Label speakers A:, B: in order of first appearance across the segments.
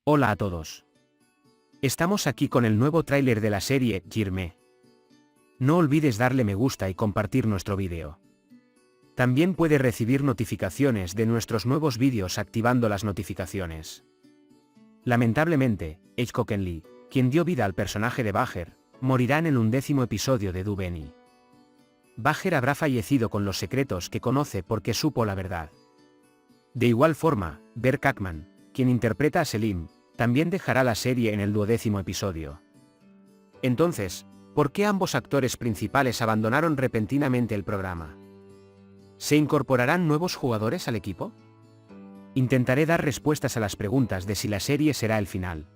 A: Hola a todos. Estamos aquí con el nuevo tráiler de la serie Jirme. No olvides darle me gusta y compartir nuestro vídeo. También puede recibir notificaciones de nuestros nuevos vídeos activando las notificaciones. Lamentablemente, Hitchcock Lee, quien dio vida al personaje de Baher, morirá en el 11º episodio de Do Benny. Baher habrá fallecido con los secretos que conoce porque supo la verdad. De igual forma, Bert Kackman, quien interpreta a Selim, también dejará la serie en el 12º episodio. Entonces, ¿por qué ambos actores principales abandonaron repentinamente el programa? ¿Se incorporarán nuevos jugadores al equipo? Intentaré dar respuestas a las preguntas de si la serie será el final.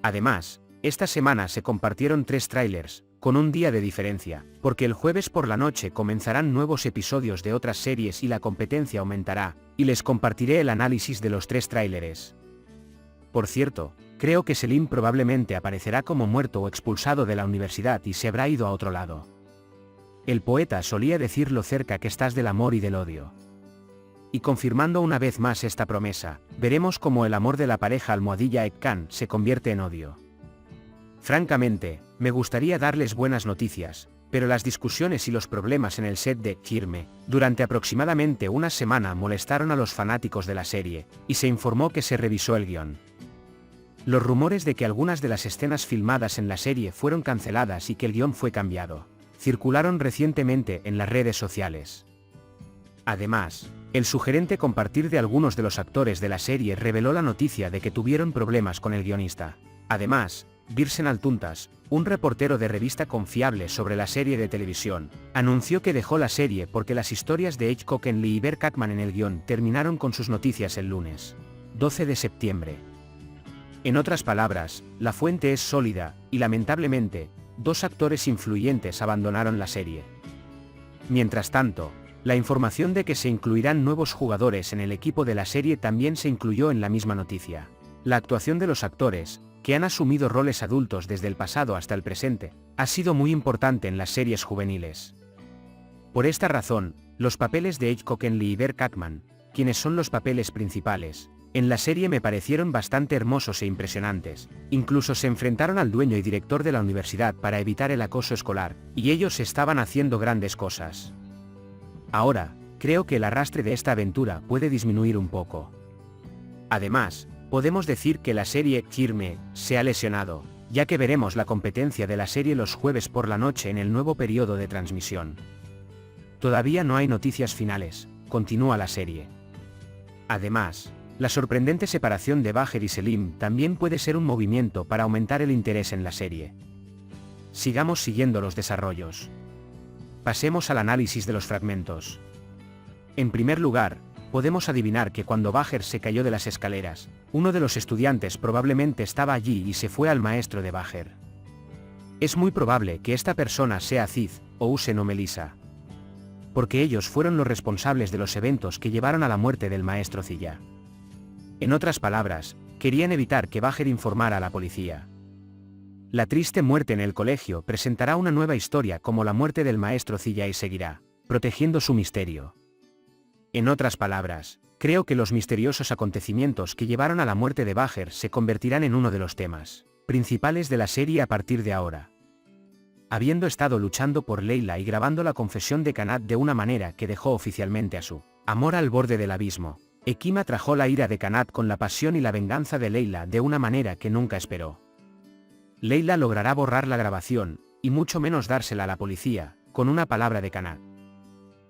A: Además, esta semana se compartieron 3 trailers, con un día de diferencia, porque el jueves por la noche comenzarán nuevos episodios de otras series y la competencia aumentará, y les compartiré el análisis de los 3 tráileres. Por cierto, creo que Selim probablemente aparecerá como muerto o expulsado de la universidad y se habrá ido a otro lado. El poeta solía decir lo cerca que estás del amor y del odio. Y confirmando una vez más esta promesa, veremos cómo el amor de la pareja almohadilla Ek-Kan se convierte en odio. Francamente, me gustaría darles buenas noticias, pero las discusiones y los problemas en el set de Jirme, durante aproximadamente una semana molestaron a los fanáticos de la serie, y se informó que se revisó el guión. Los rumores de que algunas de las escenas filmadas en la serie fueron canceladas y que el guión fue cambiado, circularon recientemente en las redes sociales. Además, el sugerente compartir de algunos de los actores de la serie reveló la noticia de que tuvieron problemas con el guionista. Además, Virsen Altuntas, un reportero de revista confiable sobre la serie de televisión, anunció que dejó la serie porque las historias de Hitchcock Lee y Bert Kackman en el guión terminaron con sus noticias el lunes, 12 de septiembre. En otras palabras, la fuente es sólida, y lamentablemente, 2 actores influyentes abandonaron la serie. Mientras tanto, la información de que se incluirán nuevos jugadores en el equipo de la serie también se incluyó en la misma noticia. La actuación de los actores, que han asumido roles adultos desde el pasado hasta el presente, ha sido muy importante en las series juveniles. Por esta razón, los papeles de Hitchcock Lee y Bert Kackman, quienes son los papeles principales, en la serie me parecieron bastante hermosos e impresionantes. Incluso se enfrentaron al dueño y director de la universidad para evitar el acoso escolar, y ellos estaban haciendo grandes cosas. Ahora, creo que el arrastre de esta aventura puede disminuir un poco. Además, podemos decir que la serie Jirme se ha lesionado, ya que veremos la competencia de la serie los jueves por la noche en el nuevo periodo de transmisión. Todavía no hay noticias finales, continúa la serie. Además, la sorprendente separación de Baher y Selim también puede ser un movimiento para aumentar el interés en la serie. Sigamos siguiendo los desarrollos. Pasemos al análisis de los fragmentos. En primer lugar, podemos adivinar que cuando Baher se cayó de las escaleras, uno de los estudiantes probablemente estaba allí y se fue al maestro de Baher. Es muy probable que esta persona sea Aziz, o Hussein o Melissa, porque ellos fueron los responsables de los eventos que llevaron a la muerte del maestro Zilla. En otras palabras, querían evitar que Baher informara a la policía. La triste muerte en el colegio presentará una nueva historia como la muerte del maestro Zilla y seguirá protegiendo su misterio. En otras palabras, creo que los misteriosos acontecimientos que llevaron a la muerte de Baher se convertirán en uno de los temas principales de la serie a partir de ahora. Habiendo estado luchando por Leila y grabando la confesión de Kanat de una manera que dejó oficialmente a su amor al borde del abismo, Ekim atrajo la ira de Kanat con la pasión y la venganza de Leila de una manera que nunca esperó. Leila logrará borrar la grabación, y mucho menos dársela a la policía, con una palabra de Kanat.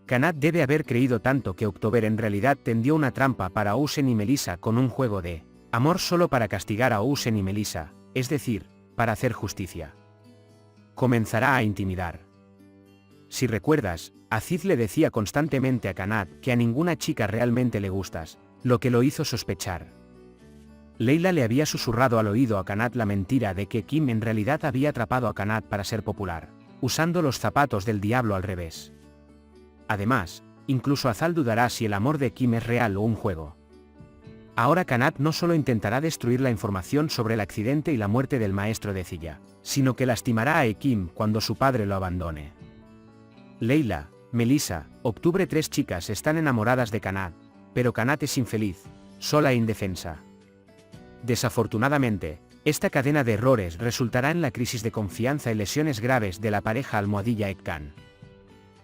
A: Kanat debe haber creído tanto que October en realidad tendió una trampa para Hussein y Melissa con un juego de amor solo para castigar a Hussein y Melissa, es decir, para hacer justicia. Comenzará a intimidar. Si recuerdas, Aziz le decía constantemente a Kanat que a ninguna chica realmente le gustas, lo que lo hizo sospechar. Leila le había susurrado al oído a Kanat la mentira de que Kim en realidad había atrapado a Kanat para ser popular, usando los zapatos del diablo al revés. Además, incluso Azal dudará si el amor de Kim es real o un juego. Ahora Kanat no solo intentará destruir la información sobre el accidente y la muerte del maestro de Zilla, sino que lastimará a Ekim cuando su padre lo abandone. Leila, Melissa, Octubre, 3 chicas están enamoradas de Kanat, pero Kanat es infeliz, sola e indefensa. Desafortunadamente, esta cadena de errores resultará en la crisis de confianza y lesiones graves de la pareja almohadilla Ekkan.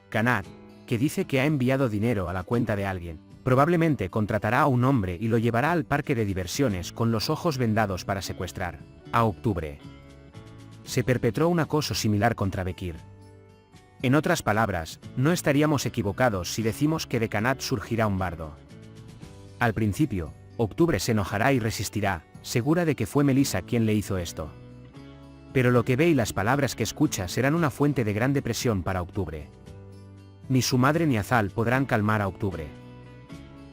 A: Kanat, que dice que ha enviado dinero a la cuenta de alguien, probablemente contratará a un hombre y lo llevará al parque de diversiones con los ojos vendados para secuestrar. A octubre. Se perpetró un acoso similar contra Bekir. En otras palabras, no estaríamos equivocados si decimos que de Kanat surgirá un bardo. Al principio, Octubre se enojará y resistirá, segura de que fue Melissa quien le hizo esto. Pero lo que ve y las palabras que escucha serán una fuente de gran depresión para Octubre. Ni su madre ni Azal podrán calmar a Octubre.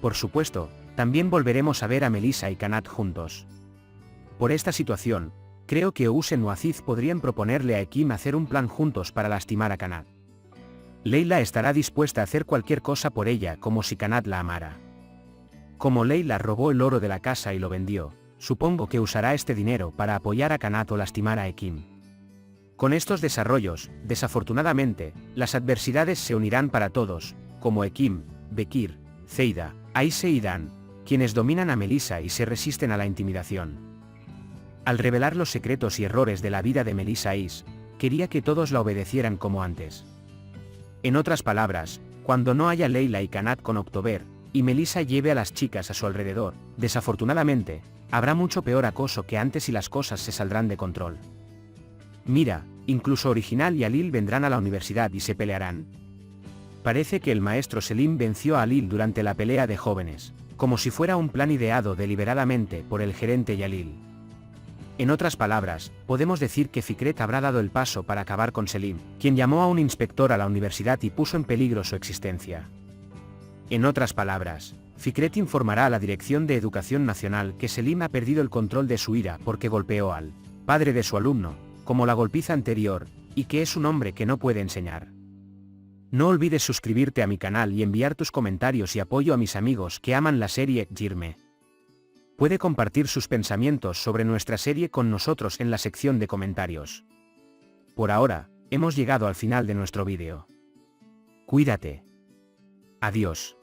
A: Por supuesto, también volveremos a ver a Melissa y Kanat juntos. Por esta situación, creo que Ousen o Aziz podrían proponerle a Ekim hacer un plan juntos para lastimar a Kanat. Leila estará dispuesta a hacer cualquier cosa por ella como si Kanat la amara. Como Leila robó el oro de la casa y lo vendió, supongo que usará este dinero para apoyar a Kanat o lastimar a Ekim. Con estos desarrollos, desafortunadamente, las adversidades se unirán para todos, como Ekim, Bekir, Zeida, Aise y Dan, quienes dominan a Melissa y se resisten a la intimidación. Al revelar los secretos y errores de la vida de Melissa Is, quería que todos la obedecieran como antes. En otras palabras, cuando no haya Leila y Kanat con October, y Melissa lleve a las chicas a su alrededor, desafortunadamente, habrá mucho peor acoso que antes y las cosas se saldrán de control. Mira, incluso Original y Alil vendrán a la universidad y se pelearán. Parece que el maestro Selim venció a Alil durante la pelea de jóvenes, como si fuera un plan ideado deliberadamente por el gerente y Alil. En otras palabras, podemos decir que Fikret habrá dado el paso para acabar con Selim, quien llamó a un inspector a la universidad y puso en peligro su existencia. En otras palabras, Fikret informará a la Dirección de Educación Nacional que Selim ha perdido el control de su ira porque golpeó al padre de su alumno, como la golpiza anterior, y que es un hombre que no puede enseñar. No olvides suscribirte a mi canal y enviar tus comentarios y apoyo a mis amigos que aman la serie Jirme. Puede compartir sus pensamientos sobre nuestra serie con nosotros en la sección de comentarios. Por ahora, hemos llegado al final de nuestro vídeo. Cuídate. Adiós.